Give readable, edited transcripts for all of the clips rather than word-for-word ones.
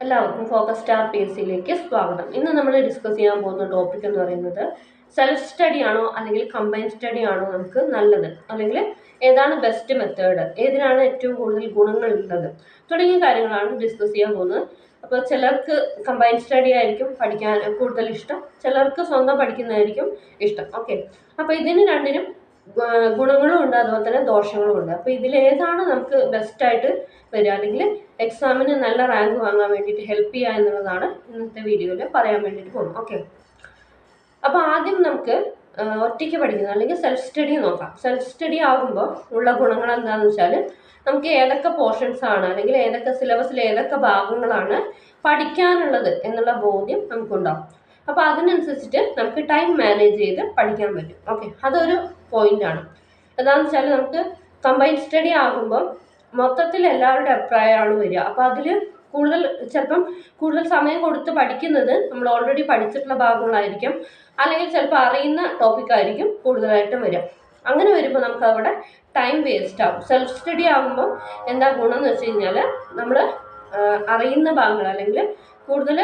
എല്ലാവർക്കും focus star P S സിയിലേക്ക് സ്വാഗതം. ഇന്ന് നമ്മൾ ഡിസ്കസ് ചെയ്യാൻ പോകുന്ന ടോപ്പിക് എന്ന് പറയുന്നത് സെൽഫ് സ്റ്റഡി ആണോ അല്ലെങ്കിൽ കമ്പൈൻ സ്റ്റഡി ആണോ നമുക്ക് നല്ലത്, അല്ലെങ്കിൽ ഏതാണ് ബെസ്റ്റ് മെത്തേഡ്, ഏതിനാണ് ഏറ്റവും കൂടുതൽ ഗുണങ്ങൾ ഉള്ളത് തുടങ്ങിയ കാര്യങ്ങളാണ് ഡിസ്കസ് ചെയ്യാൻ പോകുന്നത്. അപ്പോൾ ചിലർക്ക് കമ്പൈൻ സ്റ്റഡി ആയിരിക്കും പഠിക്കാൻ കൂടുതൽ ഇഷ്ടം, ചിലർക്ക് സ്വന്തം പഠിക്കുന്നതായിരിക്കും ഇഷ്ടം. ഓക്കെ, അപ്പോൾ ഇതിന് രണ്ടിനും ഗുണങ്ങളും ഉണ്ട്, അതുപോലെ തന്നെ ദോഷങ്ങളും ഉണ്ട്. അപ്പോൾ ഇതിലേതാണ് നമുക്ക് ബെസ്റ്റായിട്ട് വരിക, അല്ലെങ്കിൽ എക്സാമിന് നല്ല റാങ്ക് വാങ്ങാൻ വേണ്ടിയിട്ട് ഹെൽപ്പ് ചെയ്യുക എന്നുള്ളതാണ് ഇന്നത്തെ വീഡിയോയിൽ പറയാൻ വേണ്ടിയിട്ട് പോകുന്നത്. ഓക്കെ, അപ്പോൾ ആദ്യം നമുക്ക് ഒറ്റയ്ക്ക് പഠിക്കുന്നത് അല്ലെങ്കിൽ സെൽഫ് സ്റ്റഡി നോക്കാം. സെൽഫ് സ്റ്റഡി ആകുമ്പോൾ ഉള്ള ഗുണങ്ങൾ എന്താണെന്ന് വെച്ചാൽ നമുക്ക് ഏതൊക്കെ പോർഷൻസ് ആണ് അല്ലെങ്കിൽ ഏതൊക്കെ സിലബസിൽ ഏതൊക്കെ ഭാഗങ്ങളാണ് പഠിക്കാനുള്ളത് എന്നുള്ള ബോധ്യം നമുക്കുണ്ടാവും. അപ്പോൾ അതിനനുസരിച്ചിട്ട് നമുക്ക് ടൈം മാനേജ് ചെയ്ത് പഠിക്കാൻ പറ്റും. ഓക്കെ, അതൊരു പോയിന്റാണ്. എന്താണെന്ന് വെച്ചാൽ നമുക്ക് കമ്പൈൻ സ്റ്റഡി ആകുമ്പോൾ മൊത്തത്തിൽ എല്ലാവരുടെ അഭിപ്രായമാണ് വരിക. അപ്പോൾ അതിൽ ചിലപ്പം കൂടുതൽ സമയം കൊടുത്ത് പഠിക്കുന്നത് നമ്മൾ ഓൾറെഡി പഠിച്ചിട്ടുള്ള ഭാഗങ്ങളായിരിക്കും, അല്ലെങ്കിൽ ചിലപ്പോൾ അറിയുന്ന ടോപ്പിക്കായിരിക്കും കൂടുതലായിട്ടും വരിക. അങ്ങനെ വരുമ്പോൾ നമുക്ക് അവിടെ ടൈം വേസ്റ്റ് ആകും. സെൽഫ് സ്റ്റഡി ആകുമ്പോൾ എന്താ ഗുണം എന്ന് വെച്ച് കഴിഞ്ഞാൽ നമ്മൾ അറിയുന്ന ഭാഗങ്ങൾ അല്ലെങ്കിൽ കൂടുതൽ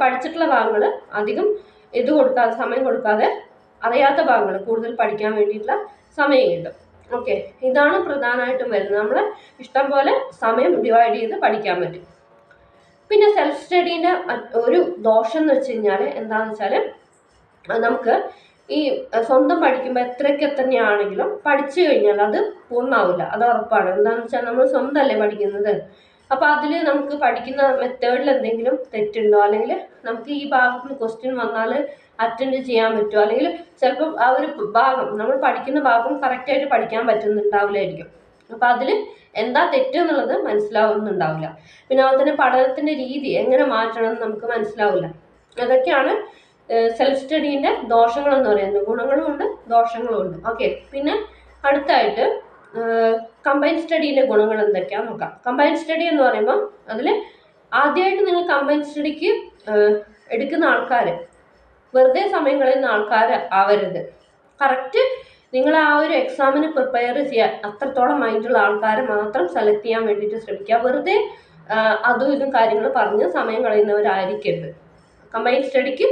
പഠിച്ചിട്ടുള്ള ഭാഗങ്ങൾ അധികം സമയം കൊടുക്കാതെ അറിയാത്ത ഭാഗങ്ങൾ കൂടുതൽ പഠിക്കാൻ വേണ്ടിയിട്ടുള്ള സമയം കിട്ടും. ഓക്കെ, ഇതാണ് പ്രധാനമായിട്ടും വരുന്നത്. നമ്മൾ ഇഷ്ടം പോലെ സമയം ഡിവൈഡ് ചെയ്ത് പഠിക്കാൻ പറ്റും. പിന്നെ സെൽഫ് സ്റ്റഡീൻ്റെ ഒരു ദോഷം എന്ന് വെച്ച് കഴിഞ്ഞാൽ എന്താണെന്ന് വെച്ചാൽ നമുക്ക് ഈ സ്വന്തം പഠിക്കുമ്പോൾ എത്രയൊക്കെ തന്നെയാണെങ്കിലും പഠിച്ചു കഴിഞ്ഞാൽ അത് പൂർണ്ണമാവില്ല, അത് ഉറപ്പാണ്. എന്താണെന്ന് വെച്ചാൽ നമ്മൾ സ്വന്തമല്ലേ പഠിക്കുന്നത്. അപ്പോൾ അതിൽ നമുക്ക് പഠിക്കുന്ന മെത്തേഡിൽ എന്തെങ്കിലും തെറ്റുണ്ടോ, അല്ലെങ്കിൽ നമുക്ക് ഈ ഭാഗത്ത് ക്വസ്റ്റ്യൻ വന്നാൽ അറ്റൻഡ് ചെയ്യാൻ പറ്റുമോ, അല്ലെങ്കിൽ ചിലപ്പോൾ ആ ഒരു ഭാഗം നമ്മൾ പഠിക്കുന്ന ഭാഗം കറക്റ്റായിട്ട് പഠിക്കാൻ പറ്റുന്നുണ്ടാവില്ലായിരിക്കും. അപ്പോൾ അതിൽ എന്താ തെറ്റ് എന്നുള്ളത് മനസ്സിലാവുന്നുണ്ടാവില്ല. പിന്നെ അതുപോലെ തന്നെ പഠനത്തിൻ്റെ രീതി എങ്ങനെ മാറ്റണം എന്ന് നമുക്ക് മനസ്സിലാവില്ല. അതൊക്കെയാണ് സെൽഫ് സ്റ്റഡീൻ്റെ ദോഷങ്ങളെന്ന് പറയുന്നത്. ഗുണങ്ങളും ഉണ്ട്, ദോഷങ്ങളും ഉണ്ട്. ഓക്കെ, പിന്നെ അടുത്തായിട്ട് കമ്പൈൻ സ്റ്റഡീൻ്റെ ഗുണങ്ങൾ എന്തൊക്കെയാണെന്ന് നോക്കാം. കമ്പൈൻ സ്റ്റഡി എന്ന് പറയുമ്പോൾ അതിൽ ആദ്യമായിട്ട് നിങ്ങൾ കമ്പൈൻ സ്റ്റഡിക്ക് എടുക്കുന്ന ആൾക്കാർ വെറുതെ സമയം കളയുന്ന ആൾക്കാർ ആവരുത്. കറക്റ്റ് നിങ്ങൾ ആ ഒരു എക്സാമിന് പ്രിപ്പയർ ചെയ്യാൻ അത്രത്തോളം മൈൻഡുള്ള ആൾക്കാരെ മാത്രം സെലക്ട് ചെയ്യാൻ വേണ്ടിയിട്ട് ശ്രമിക്കുക. വെറുതെ അതും ഇതും കാര്യങ്ങൾ പറഞ്ഞ് സമയം കളയുന്നവരായിരിക്കരുത്. കമ്പൈൻ സ്റ്റഡിക്ക്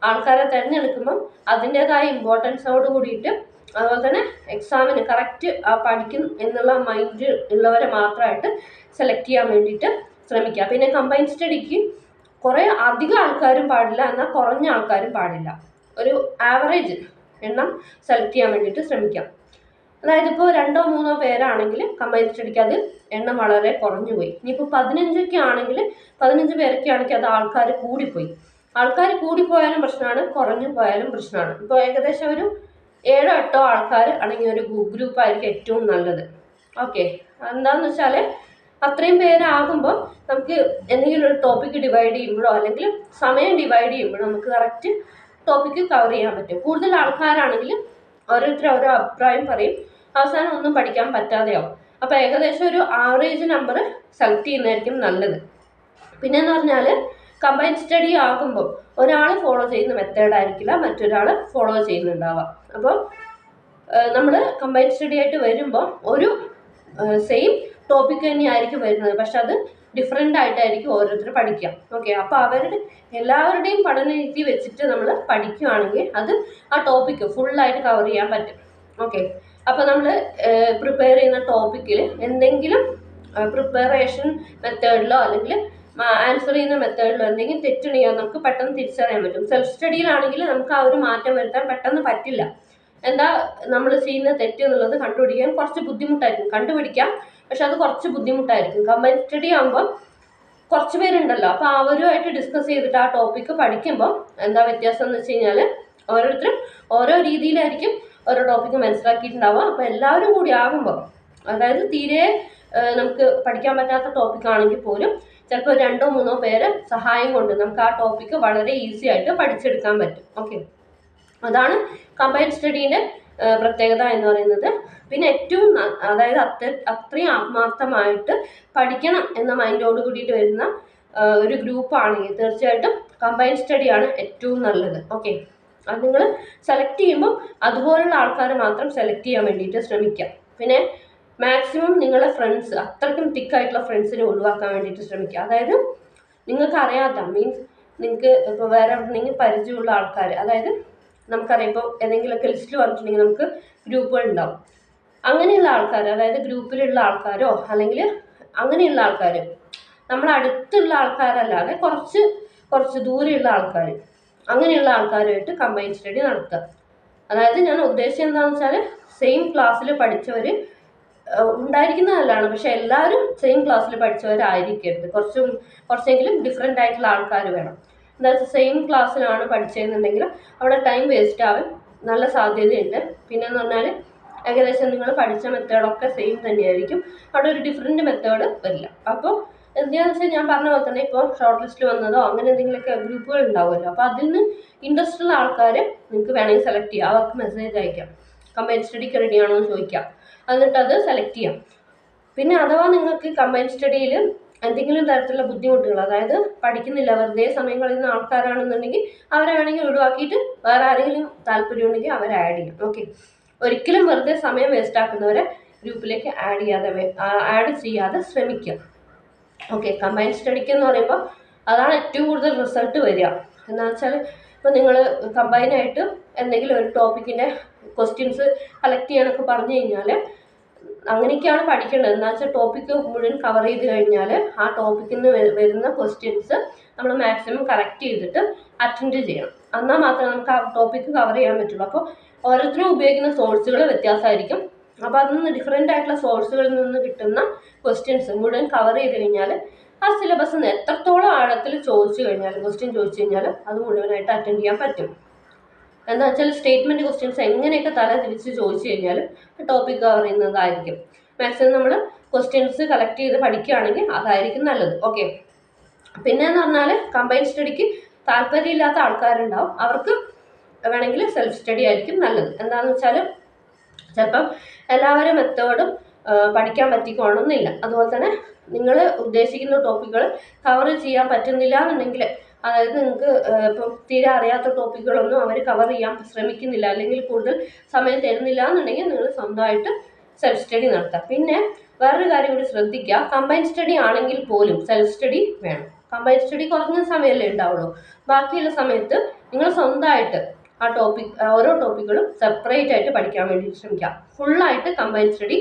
ആൾക്കാരെ തിരഞ്ഞെടുക്കുമ്പം അതിൻ്റെതായ ഇമ്പോർട്ടൻസോട് കൂടിയിട്ട്, അതുപോലെ തന്നെ എക്സാമിന് കറക്റ്റ് പഠിക്കും എന്നുള്ള മൈൻഡ് ഉള്ളവരെ മാത്രമായിട്ട് സെലക്ട് ചെയ്യാൻ വേണ്ടിയിട്ട് ശ്രമിക്കുക. പിന്നെ കമ്പൈൻ സ്റ്റഡിക്ക് കുറേ അധികം ആൾക്കാരും പാടില്ല, എന്നാൽ കുറഞ്ഞ ആൾക്കാരും പാടില്ല. ഒരു ആവറേജ് എണ്ണം സെലക്ട് ചെയ്യാൻ വേണ്ടിയിട്ട് ശ്രമിക്കാം. അതായത് ഇപ്പോൾ 2-3 പേരാണെങ്കിൽ കമ്പൈൻ സ്റ്റഡിക്ക് അത് എണ്ണം വളരെ കുറഞ്ഞു പോയി. ഇനിയിപ്പോൾ 15 ആണെങ്കിൽ 15 പേരൊക്കെ ആണെങ്കിൽ അത് ആൾക്കാർ കൂടിപ്പോയി. ആൾക്കാർ കൂടിപ്പോയാലും പ്രശ്നമാണ്, കുറഞ്ഞു പോയാലും പ്രശ്നമാണ്. ഇപ്പോൾ ഏകദേശം ഒരു 7-8 ആൾക്കാർ അടങ്ങിയ ഒരു ഗ്രൂപ്പായിരിക്കും ഏറ്റവും നല്ലത്. ഓക്കെ, എന്താണെന്ന് വെച്ചാൽ അത്രയും പേരാകുമ്പോൾ നമുക്ക് എന്തെങ്കിലും ഒരു ടോപ്പിക്ക് ഡിവൈഡ് ചെയ്യുമ്പോഴോ അല്ലെങ്കിൽ സമയം ഡിവൈഡ് ചെയ്യുമ്പോഴോ നമുക്ക് കറക്റ്റ് ടോപ്പിക്ക് കവർ ചെയ്യാൻ പറ്റും. കൂടുതൽ ആൾക്കാരാണെങ്കിൽ ഓരോരുത്തരും ഓരോ അഭിപ്രായം പറയും, അവസാനം ഒന്നും പഠിക്കാൻ പറ്റാതെയാവും. അപ്പോൾ ഏകദേശം ഒരു ആവറേജ് നമ്പർ സെലക്ട് ചെയ്യുന്നതായിരിക്കും നല്ലത്. പിന്നെയെന്ന് പറഞ്ഞാൽ കമ്പൈൻ സ്റ്റഡി ആകുമ്പോൾ ഒരാൾ ഫോളോ ചെയ്യുന്ന മെത്തേഡായിരിക്കില്ല മറ്റൊരാൾ ഫോളോ ചെയ്യുന്നുണ്ടാവുക. അപ്പോൾ നമ്മൾ കമ്പൈൻ സ്റ്റഡി ആയിട്ട് വരുമ്പോൾ ഒരു സെയിം ടോപ്പിക്ക് തന്നെയായിരിക്കും വരുന്നത്, പക്ഷെ അത് ഡിഫറെൻ്റ് ആയിട്ടായിരിക്കും ഓരോരുത്തർ പഠിക്കുക. ഓക്കെ, അപ്പോൾ എല്ലാവരുടെയും പഠന രീതി വെച്ചിട്ട് നമ്മൾ പഠിക്കുകയാണെങ്കിൽ അത് ആ ടോപ്പിക്ക് ഫുള്ളായിട്ട് കവർ ചെയ്യാൻ പറ്റും. ഓക്കെ, അപ്പോൾ നമ്മൾ പ്രിപ്പയർ ചെയ്യുന്ന ടോപ്പിക്കിൽ എന്തെങ്കിലും പ്രിപ്പറേഷൻ മെത്തേഡിലോ അല്ലെങ്കിൽ ആൻസർ ചെയ്യുന്ന മെത്തേഡിലോ എന്തെങ്കിലും തെറ്റുണ്ടെങ്കിൽ നമുക്ക് പെട്ടെന്ന് തിരിച്ചറിയാൻ പറ്റും. സെൽഫ് സ്റ്റഡിയിലാണെങ്കിൽ നമുക്ക് ആ ഒരു മാറ്റം വരുത്താൻ പെട്ടെന്ന് പറ്റില്ല. എന്താ നമ്മൾ ചെയ്യുന്ന തെറ്റ് എന്നുള്ളത് കണ്ടുപിടിക്കാൻ കുറച്ച് ബുദ്ധിമുട്ടായിരിക്കും. കണ്ടുപിടിക്കാം, പക്ഷെ അത് കുറച്ച് ബുദ്ധിമുട്ടായിരിക്കും. കമ്പൈൻ സ്റ്റഡി ആകുമ്പോൾ കുറച്ച് പേരുണ്ടല്ലോ, അപ്പോൾ അവരുമായിട്ട് ഡിസ്കസ് ചെയ്തിട്ട് ആ ടോപ്പിക്ക് പഠിക്കുമ്പോൾ എന്താ വ്യത്യാസം എന്ന് വെച്ച് കഴിഞ്ഞാൽ ഓരോരുത്തരും ഓരോ രീതിയിലായിരിക്കും ഓരോ ടോപ്പിക്ക് മനസ്സിലാക്കിയിട്ടുണ്ടാവുക. അപ്പോൾ എല്ലാവരും കൂടി ആകുമ്പോൾ, അതായത് തീരെ നമുക്ക് പഠിക്കാൻ പറ്റാത്ത ടോപ്പിക്കാണെങ്കിൽ പോലും ചിലപ്പോൾ 2-3 പേര് സഹായം കൊണ്ട് നമുക്ക് ആ ടോപ്പിക്ക് വളരെ ഈസി ആയിട്ട് പഠിച്ചെടുക്കാൻ പറ്റും. ഓക്കെ, അതാണ് കമ്പൈൻ സ്റ്റഡീൻ്റെ പ്രത്യേകത എന്ന് പറയുന്നത്. പിന്നെ ഏറ്റവും അതായത് അത്രയും ആത്മാർത്ഥമായിട്ട് പഠിക്കണം എന്ന മൈൻഡോട് കൂടിയിട്ട് വരുന്ന ഒരു ഗ്രൂപ്പാണെങ്കിൽ തീർച്ചയായിട്ടും കമ്പൈൻ സ്റ്റഡിയാണ് ഏറ്റവും നല്ലത്. ഓക്കെ, അത് നിങ്ങൾ സെലക്ട് ചെയ്യുമ്പോൾ അതുപോലുള്ള ആൾക്കാരെ മാത്രം സെലക്ട് ചെയ്യാൻ വേണ്ടിയിട്ട് ശ്രമിക്കാം. പിന്നെ മാക്സിമം നിങ്ങളുടെ ഫ്രണ്ട്സ് അത്രയ്ക്കും തിക്കായിട്ടുള്ള ഫ്രണ്ട്സിനെ ഒഴിവാക്കാൻ വേണ്ടിയിട്ട് ശ്രമിക്കുക. അതായത് നിങ്ങൾക്ക് അറിയാത്ത മീൻസ് നിങ്ങൾക്ക് ഇപ്പോൾ വേറെ എവിടെയെങ്കിൽ പരിചയമുള്ള ആൾക്കാർ, അതായത് നമുക്കറിയാം ഇപ്പോൾ ഏതെങ്കിലുമൊക്കെ ലിസ്റ്റിൽ വന്നിട്ടുണ്ടെങ്കിൽ നമുക്ക് ഗ്രൂപ്പുകൾ ഉണ്ടാവും. അങ്ങനെയുള്ള ആൾക്കാർ, അതായത് ഗ്രൂപ്പിലുള്ള ആൾക്കാരോ അല്ലെങ്കിൽ അങ്ങനെയുള്ള ആൾക്കാർ, നമ്മളടുത്തുള്ള ആൾക്കാരല്ലാതെ കുറച്ച് ദൂരെയുള്ള ആൾക്കാർ, അങ്ങനെയുള്ള ആൾക്കാരുമായിട്ട് കമ്പൈൻ സ്റ്റഡി നടത്തുക. അതായത് ഞാൻ ഉദ്ദേശിച്ചത് എന്താണെന്ന് വെച്ചാൽ സെയിം ക്ലാസ്സിൽ പഠിച്ചവർ ഉണ്ടായിരിക്കുന്നതല്ലാണ്, പക്ഷെ എല്ലാവരും സെയിം ക്ലാസ്സിൽ പഠിച്ചവരായിരിക്കരുത്. കുറച്ചെങ്കിലും ഡിഫറെൻ്റ് ആയിട്ടുള്ള ആൾക്കാർ വേണം. എന്താ വെച്ചാൽ സെയിം ക്ലാസ്സിലാണ് പഠിച്ചതെന്നുണ്ടെങ്കിൽ അവിടെ ടൈം വേസ്റ്റ് ആവാൻ നല്ല സാധ്യതയുണ്ട്. പിന്നെന്ന് പറഞ്ഞാൽ ഏകദേശം നിങ്ങൾ പഠിച്ച മെത്തേഡൊക്കെ സെയിം തന്നെയായിരിക്കും, അവിടെ ഒരു ഡിഫറെൻറ്റ് മെത്തേഡ് വരില്ല. അപ്പോൾ എന്താണെന്ന് വെച്ചാൽ ഞാൻ പറഞ്ഞ പോലെ തന്നെ ഇപ്പോൾ ഷോർട്ട് ലിസ്റ്റിൽ വന്നതോ അങ്ങനെ എന്തെങ്കിലുമൊക്കെ ഗ്രൂപ്പുകൾ ഉണ്ടാവുമല്ലോ, അപ്പോൾ അതിൽ നിന്ന് ഇൻട്രസ്റ്റ് ഉള്ള ആൾക്കാർ നിങ്ങൾക്ക് വേണമെങ്കിൽ സെലക്ട് ചെയ്യാം. അവർക്ക് മെസ്സേജ് അയക്കാം, കമ്പൈൻ സ്റ്റഡിക്ക് റെഡിയാണോ എന്ന് ചോദിക്കാം, എന്നിട്ട് അത് സെലക്ട് ചെയ്യാം. പിന്നെ അഥവാ നിങ്ങൾക്ക് കമ്പൈൻ സ്റ്റഡിയിൽ എന്തെങ്കിലും തരത്തിലുള്ള ബുദ്ധിമുട്ടുകൾ, അതായത് പഠിക്കുന്നില്ല വെറുതെ സമയം കളയുന്ന ആൾക്കാരാണെന്നുണ്ടെങ്കിൽ അവരെ വേണമെങ്കിൽ ഒഴിവാക്കിയിട്ട് വേറെ ആരെങ്കിലും താല്പര്യമുണ്ടെങ്കിൽ അവരെ ആഡ് ചെയ്യും. ഓക്കെ, ഒരിക്കലും വെറുതെ സമയം വേസ്റ്റ് ആക്കുന്നവരെ ഗ്രൂപ്പിലേക്ക് ആഡ് ചെയ്യാതെ ശ്രമിക്കുക. ഓക്കെ, കമ്പൈൻ സ്റ്റഡിക്ക് എന്ന് പറയുമ്പോൾ അതാണ് ഏറ്റവും കൂടുതൽ റിസൾട്ട് വരിക. എന്താണെന്ന് വെച്ചാൽ ഇപ്പോൾ നിങ്ങൾ കമ്പൈനായിട്ട് എന്തെങ്കിലും ഒരു ടോപ്പിക്കിൻ്റെ ക്വസ്റ്റ്യൻസ് കളക്ട് ചെയ്യാനൊക്കെ പറഞ്ഞു കഴിഞ്ഞാൽ അങ്ങനെയൊക്കെയാണ് പഠിക്കേണ്ടത്. എന്താ വെച്ചാൽ ടോപ്പിക്ക് മുഴുവൻ കവർ ചെയ്ത് കഴിഞ്ഞാൽ ആ ടോപ്പിക്കിൽ നിന്ന് വരുന്ന ക്വസ്റ്റ്യൻസ് നമ്മൾ മാക്സിമം കറക്റ്റ് ചെയ്തിട്ട് അറ്റൻഡ് ചെയ്യണം. എന്നാൽ മാത്രമേ നമുക്ക് ആ ടോപ്പിക്ക് കവർ ചെയ്യാൻ പറ്റുള്ളൂ. അപ്പോൾ ഓരോരുത്തരും ഉപയോഗിക്കുന്ന സോഴ്സുകൾ വ്യത്യാസമായിരിക്കും. അപ്പോൾ അതിൽ നിന്ന് ഡിഫറെൻ്റ് ആയിട്ടുള്ള സോഴ്സുകളിൽ നിന്ന് കിട്ടുന്ന ക്വസ്റ്റ്യൻസ് മുഴുവൻ കവർ ചെയ്ത് കഴിഞ്ഞാൽ ആ സിലബസ് എത്രത്തോളം ആഴത്തിൽ ക്വസ്റ്റ്യൻ ചോദിച്ചു കഴിഞ്ഞാൽ അത് മുഴുവനായിട്ട് അറ്റൻഡ് ചെയ്യാൻ പറ്റും. എന്താ വെച്ചാൽ സ്റ്റേറ്റ്മെൻറ്റ് ക്വസ്റ്റ്യൻസ് എങ്ങനെയൊക്കെ തല തിരിച്ച് ചോദിച്ചു കഴിഞ്ഞാൽ ടോപ്പിക് കവർ ചെയ്യുന്നതായിരിക്കും. മാക്സിമം നമ്മൾ ക്വസ്റ്റ്യൻസ് കളക്ട് ചെയ്ത് പഠിക്കുകയാണെങ്കിൽ അതായിരിക്കും നല്ലത്. ഓക്കെ, പിന്നെയെന്ന് പറഞ്ഞാൽ കമ്പൈൻ സ്റ്റഡിക്ക് താല്പര്യമില്ലാത്ത ആൾക്കാരുണ്ടാവും, അവർക്ക് വേണമെങ്കിൽ സെൽഫ് സ്റ്റഡി ആയിരിക്കും നല്ലത്. എന്താണെന്ന് വെച്ചാൽ ചിലപ്പം എല്ലാവരും മെത്തേഡും പഠിക്കാൻ പറ്റിക്കോണമെന്നില്ല. അതുപോലെ തന്നെ നിങ്ങൾ ഉദ്ദേശിക്കുന്ന ടോപ്പിക്കുകൾ കവർ ചെയ്യാൻ പറ്റുന്നില്ല എന്നുണ്ടെങ്കിൽ, അതായത് നിങ്ങൾക്ക് ഇപ്പം തീരെ അറിയാത്ത ടോപ്പിക്കുകളൊന്നും അവർ കവർ ചെയ്യാൻ ശ്രമിക്കുന്നില്ല അല്ലെങ്കിൽ കൂടുതൽ സമയം തരുന്നില്ല എന്നുണ്ടെങ്കിൽ നിങ്ങൾ സ്വന്തമായിട്ട് സെൽഫ് സ്റ്റഡി നടത്താം. പിന്നെ വേറൊരു കാര്യം കൂടി ശ്രദ്ധിക്കുക, കമ്പൈൻ സ്റ്റഡി ആണെങ്കിൽ പോലും സെൽഫ് സ്റ്റഡി വേണം. കമ്പൈൻ സ്റ്റഡി കുറഞ്ഞ സമയമല്ലേ ഉണ്ടാവുള്ളൂ, ബാക്കിയുള്ള സമയത്ത് നിങ്ങൾ സ്വന്തമായിട്ട് ആ ഓരോ ടോപ്പിക്കുകളും സെപ്പറേറ്റ് ആയിട്ട് പഠിക്കാൻ വേണ്ടി ശ്രമിക്കാം. ഫുള്ളായിട്ട് കമ്പൈൻ സ്റ്റഡി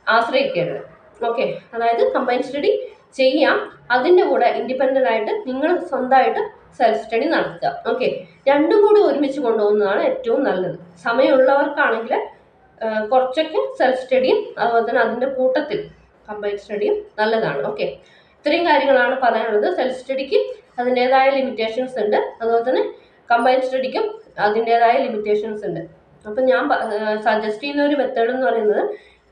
ആശ്രയിക്കരുത്. ഓക്കെ, അതായത് കമ്പൈൻ സ്റ്റഡി ചെയ്യാം, അതിൻ്റെ കൂടെ ഇൻഡിപെൻഡൻ്റ് ആയിട്ട് നിങ്ങൾ സ്വന്തമായിട്ട് സെൽഫ് സ്റ്റഡി നടത്തുക. ഓക്കെ, രണ്ടും കൂടി ഒരുമിച്ച് കൊണ്ടുപോകുന്നതാണ് ഏറ്റവും നല്ലത്. സമയമുള്ളവർക്കാണെങ്കിൽ കുറച്ചൊക്കെ സെൽഫ് സ്റ്റഡിയും അതുപോലെ തന്നെ അതിൻ്റെ കൂട്ടത്തിൽ കമ്പൈൻ സ്റ്റഡിയും നല്ലതാണ്. ഓക്കെ, ഇത്രയും കാര്യങ്ങളാണ് പറയാനുള്ളത്. സെൽഫ് സ്റ്റഡിക്ക് അതിൻ്റേതായ ലിമിറ്റേഷൻസ് ഉണ്ട്, അതുപോലെ തന്നെ കമ്പൈൻ സ്റ്റഡിക്കും അതിൻ്റേതായ ലിമിറ്റേഷൻസ് ഉണ്ട്. അപ്പം ഞാൻ സജസ്റ്റ് ചെയ്യുന്ന ഒരു മെത്തേഡ് എന്ന് പറയുന്നത്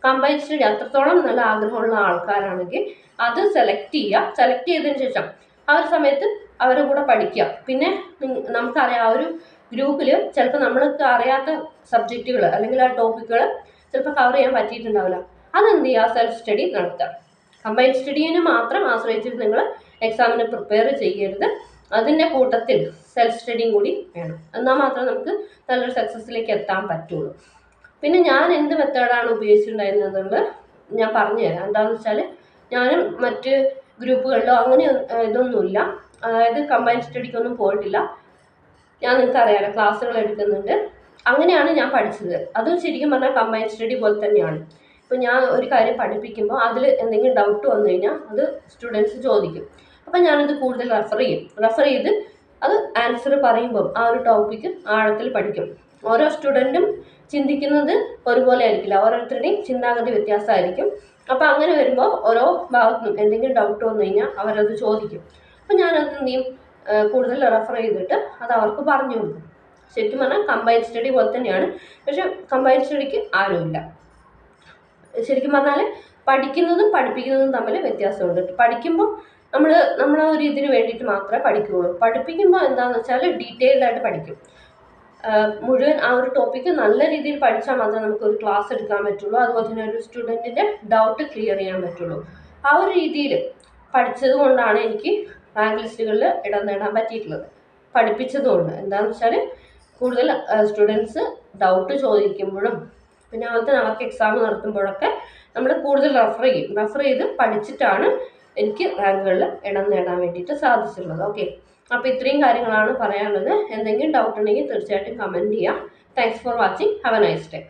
കമ്പൈൻ സ്റ്റഡി അത്രത്തോളം നല്ല ആഗ്രഹമുള്ള ആൾക്കാരാണെങ്കിൽ അത് സെലക്ട് ചെയ്തതിന് ശേഷം ആ ഒരു സമയത്ത് അവരുടെ കൂടെ പഠിക്കുക. പിന്നെ നമുക്കറിയാം, ആ ഒരു ഗ്രൂപ്പിൽ ചിലപ്പോൾ നമ്മൾക്ക് അറിയാത്ത സബ്ജക്റ്റുകൾ അല്ലെങ്കിൽ ആ ടോപ്പിക്കുകൾ ചിലപ്പോൾ കവർ ചെയ്യാൻ പറ്റിയിട്ടുണ്ടാവില്ല. അതെന്ത് ചെയ്യുക, സെൽഫ് സ്റ്റഡി നടത്തുക. കമ്പൈൻ സ്റ്റഡീനെ മാത്രം ആശ്രയിച്ചിട്ട് നിങ്ങൾ എക്സാമിന് പ്രിപ്പയർ ചെയ്യരുത്, അതിൻ്റെ കൂട്ടത്തിൽ സെൽഫ് സ്റ്റഡിയും കൂടി വേണം. എന്നാൽ മാത്രമേ നമുക്ക് നല്ലൊരു സക്സസ്സിലേക്ക് എത്താൻ പറ്റുള്ളൂ. പിന്നെ ഞാൻ എന്ത് മെത്തേഡാണ് ഉപയോഗിച്ചിട്ടുണ്ടായിരുന്നത് ഞാൻ പറഞ്ഞു തരാം. എന്താണെന്ന് വെച്ചാൽ ഞാനും മറ്റ് ഗ്രൂപ്പുകളിലോ അങ്ങനെ ഇതൊന്നുമില്ല, അതായത് കമ്പൈൻ സ്റ്റഡിക്കൊന്നും പോയിട്ടില്ല. ഞാൻ നിങ്ങൾക്കറിയാലോ ക്ലാസ്സുകൾ എടുക്കുന്നുണ്ട്, അങ്ങനെയാണ് ഞാൻ പഠിച്ചത്. അതും ശരിക്കും പറഞ്ഞാൽ കമ്പൈൻ സ്റ്റഡി പോലെ തന്നെയാണ്. ഇപ്പോൾ ഞാൻ ഒരു കാര്യം പഠിപ്പിക്കുമ്പോൾ അതിൽ എന്തെങ്കിലും ഡൗട്ട് വന്നു കഴിഞ്ഞാൽ അത് സ്റ്റുഡൻസ് ചോദിക്കും. അപ്പോൾ ഞാനത് കൂടുതൽ റെഫർ ചെയ്ത് അത് ആൻസർ പറയുമ്പം ആ ഒരു ടോപ്പിക്ക് ആഴത്തിൽ പഠിക്കും. ഓരോ സ്റ്റുഡൻറ്റും ചിന്തിക്കുന്നത് ഒരുപോലെ ആയിരിക്കില്ല, ഓരോരുത്തരുടെയും ചിന്താഗതി വ്യത്യാസമായിരിക്കും. അപ്പോൾ അങ്ങനെ വരുമ്പോൾ ഓരോ ഭാഗത്തുനിന്നും എന്തെങ്കിലും ഡൗട്ട് വന്നു കഴിഞ്ഞാൽ അവരത് ചോദിക്കും. അപ്പോൾ ഞാനത് എന്ത് ചെയ്യും, കൂടുതൽ റെഫർ ചെയ്തിട്ട് അത് അവർക്ക് പറഞ്ഞു കൊടുക്കും. ശരിക്കും പറഞ്ഞാൽ കമ്പൈൻ സ്റ്റഡി പോലെ തന്നെയാണ്, പക്ഷെ കമ്പൈൻ സ്റ്റഡിക്ക് ആരുമില്ല. ശരിക്കും പറഞ്ഞാൽ പഠിക്കുന്നതും പഠിപ്പിക്കുന്നതും തമ്മിൽ വ്യത്യാസമുണ്ട്. പഠിക്കുമ്പോൾ നമ്മളെ ഒരു ഇതിന് വേണ്ടിയിട്ട് മാത്രമേ പഠിക്കുകയുള്ളൂ. പഠിപ്പിക്കുമ്പോൾ എന്താണെന്ന് വെച്ചാൽ ഡീറ്റെയിൽഡ് ആയിട്ട് പഠിക്കും. മുഴുവൻ ആ ഒരു ടോപ്പിക്ക് നല്ല രീതിയിൽ പഠിച്ചാൽ മാത്രമേ നമുക്കൊരു ക്ലാസ് എടുക്കാൻ പറ്റുള്ളൂ, അതുപോലെ തന്നെ ഒരു സ്റ്റുഡൻറ്റിൻ്റെ ഡൗട്ട് ക്ലിയർ ചെയ്യാൻ പറ്റുള്ളൂ. ആ ഒരു രീതിയിൽ പഠിച്ചത് കൊണ്ടാണ് എനിക്ക് റാങ്ക് ലിസ്റ്റുകളിൽ ഇടം നേടാൻ പറ്റിയിട്ടുള്ളത്, പഠിപ്പിച്ചതുകൊണ്ട്. എന്താണെന്ന് വെച്ചാൽ കൂടുതൽ സ്റ്റുഡൻസ് ഡൗട്ട് ചോദിക്കുമ്പോഴും പിന്നെ അതുപോലെ തന്നെ അവർക്ക് എക്സാം നടത്തുമ്പോഴൊക്കെ നമ്മൾ കൂടുതൽ റെഫർ ചെയ്ത് പഠിച്ചിട്ടാണ് എനിക്ക് റാങ്കുകളിൽ ഇടം നേടാൻ വേണ്ടിയിട്ട് സാധിച്ചിട്ടുള്ളത്. ഓക്കെ, അപ്പോൾ ഇത്രയും കാര്യങ്ങളാണ് പറയാനുള്ളത്. എന്തെങ്കിലും ഡൗട്ട് ഉണ്ടെങ്കിൽ തീർച്ചയായിട്ടും കമൻറ്റ് ചെയ്യാം. Thanks for watching. Have A nice day.